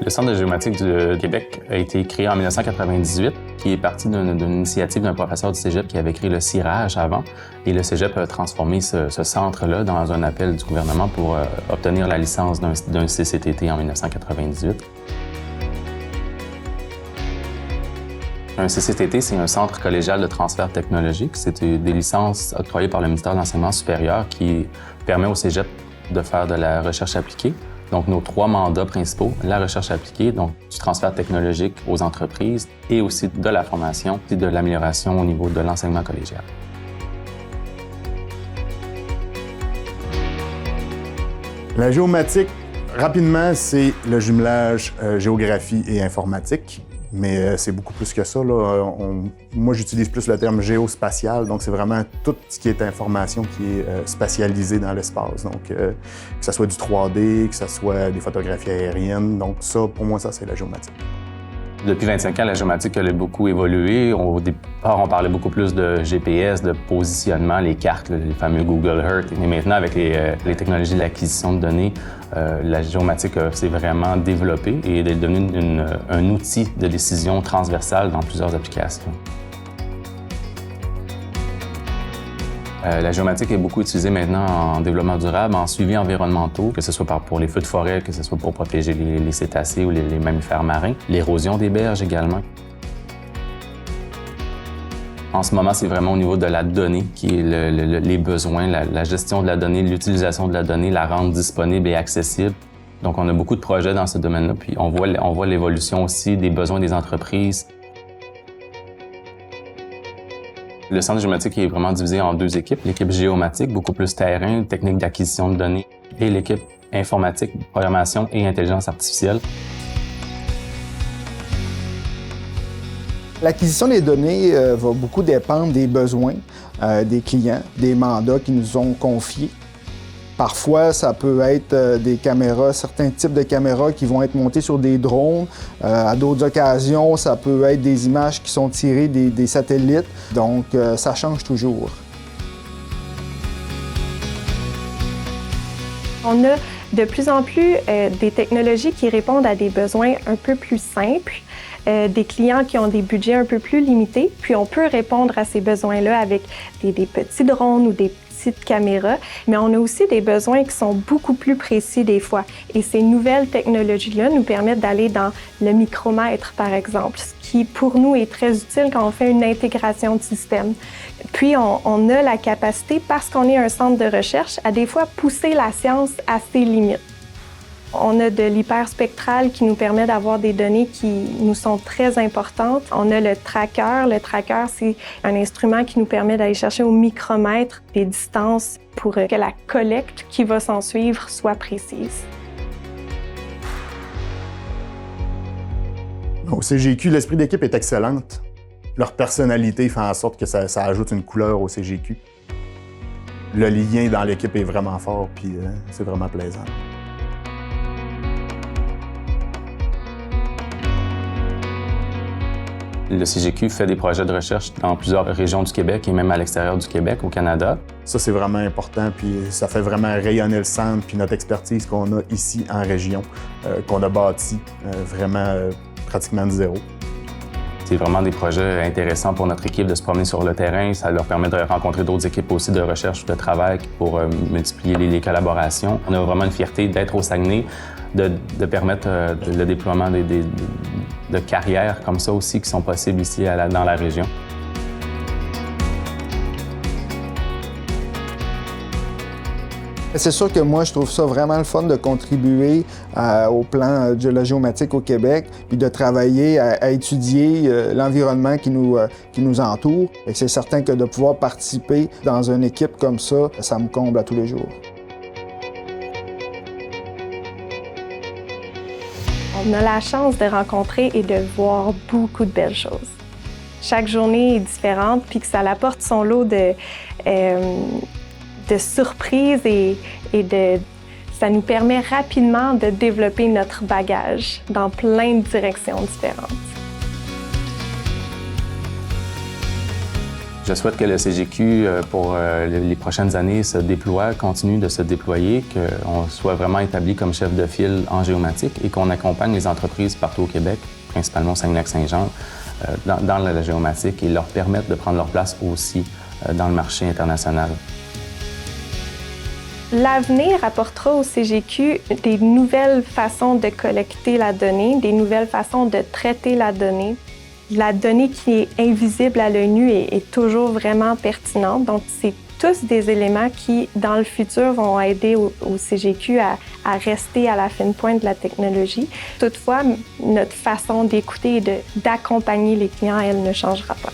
Le Centre de géomatique du Québec a été créé en 1998, qui est parti d'une initiative d'un professeur du cégep qui avait créé le cirage avant. Et le cégep a transformé ce centre-là dans un appel du gouvernement pour obtenir la licence d'un CCTT en 1998. Un CCTT, c'est un centre collégial de transfert technologique. C'est des licences octroyées par le ministère de l'Enseignement supérieur qui permet au cégep de faire de la recherche appliquée. Donc, nos 3 mandats principaux, la recherche appliquée, donc du transfert technologique aux entreprises et aussi de la formation et de l'amélioration au niveau de l'enseignement collégial. La géomatique, rapidement, c'est le jumelage géographie et informatique. Mais c'est beaucoup plus que ça, là. Moi, j'utilise plus le terme géospatial, donc c'est vraiment tout ce qui est information qui est spatialisée dans l'espace. Donc, que ce soit du 3D, que ce soit des photographies aériennes. Donc ça, pour moi, ça, c'est la géomatique. Depuis 25 ans, la géomatique elle a beaucoup évolué. Au départ, on parlait beaucoup plus de GPS, de positionnement, les cartes, les fameux Google Earth. Mais maintenant, avec les technologies de l'acquisition de données, la géomatique s'est vraiment développée et est devenue un outil de décision transversale dans plusieurs applications. La géomatique est beaucoup utilisée maintenant en développement durable, en suivi environnementaux, que ce soit pour les feux de forêt, que ce soit pour protéger les cétacés ou les mammifères marins, l'érosion des berges également. En ce moment, c'est vraiment au niveau de la donnée qui est les besoins, la gestion de la donnée, l'utilisation de la donnée, la rendre disponible et accessible. Donc, on a beaucoup de projets dans ce domaine-là, puis on voit l'évolution aussi des besoins des entreprises. Le centre de géomatique est vraiment divisé en 2 équipes. L'équipe géomatique, beaucoup plus terrain, technique d'acquisition de données, et l'équipe informatique, programmation et intelligence artificielle. L'acquisition des données va beaucoup dépendre des besoins des clients, des mandats qu'ils nous ont confiés. Parfois, ça peut être des caméras, certains types de caméras qui vont être montées sur des drones. À d'autres occasions, ça peut être des images qui sont tirées des satellites. Donc, ça change toujours. On a de plus en plus des technologies qui répondent à des besoins un peu plus simples, des clients qui ont des budgets un peu plus limités. Puis, on peut répondre à ces besoins-là avec des petits drones ou des petites caméras, mais on a aussi des besoins qui sont beaucoup plus précis des fois. Et ces nouvelles technologies-là nous permettent d'aller dans le micromètre, par exemple, ce qui, pour nous, est très utile quand on fait une intégration de système. Puis, on a la capacité, parce qu'on est un centre de recherche, à des fois pousser la science à ses limites. On a de l'hyperspectral qui nous permet d'avoir des données qui nous sont très importantes. On a le tracker. Le tracker, c'est un instrument qui nous permet d'aller chercher au micromètre des distances pour que la collecte qui va s'en suivre soit précise. Au CGQ, l'esprit d'équipe est excellente. Leur personnalité fait en sorte que ça ajoute une couleur au CGQ. Le lien dans l'équipe est vraiment fort, puis c'est vraiment plaisant. Le CGQ fait des projets de recherche dans plusieurs régions du Québec et même à l'extérieur du Québec, au Canada. Ça, c'est vraiment important, puis ça fait vraiment rayonner le centre, puis notre expertise qu'on a ici en région, qu'on a bâti vraiment pratiquement de zéro. C'est vraiment des projets intéressants pour notre équipe de se promener sur le terrain. Ça leur permet de rencontrer d'autres équipes aussi de recherche ou de travail pour multiplier les collaborations. On a vraiment une fierté d'être au Saguenay, de permettre le déploiement de carrières comme ça aussi qui sont possibles ici dans la région. C'est sûr que moi, je trouve ça vraiment le fun de contribuer au plan de la géomatique au Québec, puis de travailler à étudier l'environnement qui nous entoure. Et c'est certain que de pouvoir participer dans une équipe comme ça, ça me comble à tous les jours. On a la chance de rencontrer et de voir beaucoup de belles choses. Chaque journée est différente, puis que ça apporte son lot de surprises et ça nous permet rapidement de développer notre bagage dans plein de directions différentes. Je souhaite que le CGQ, pour les prochaines années, se déploie, continue de se déployer, qu'on soit vraiment établi comme chef de file en géomatique et qu'on accompagne les entreprises partout au Québec, principalement au Saguenay-Lac-Saint-Jean, dans la géomatique et leur permettre de prendre leur place aussi dans le marché international. L'avenir apportera au CGQ des nouvelles façons de collecter la donnée, des nouvelles façons de traiter la donnée. La donnée qui est invisible à l'œil nu est toujours vraiment pertinente. Donc, c'est tous des éléments qui, dans le futur, vont aider au CGQ à rester à la fine pointe de la technologie. Toutefois, notre façon d'écouter et d'accompagner les clients, elle ne changera pas.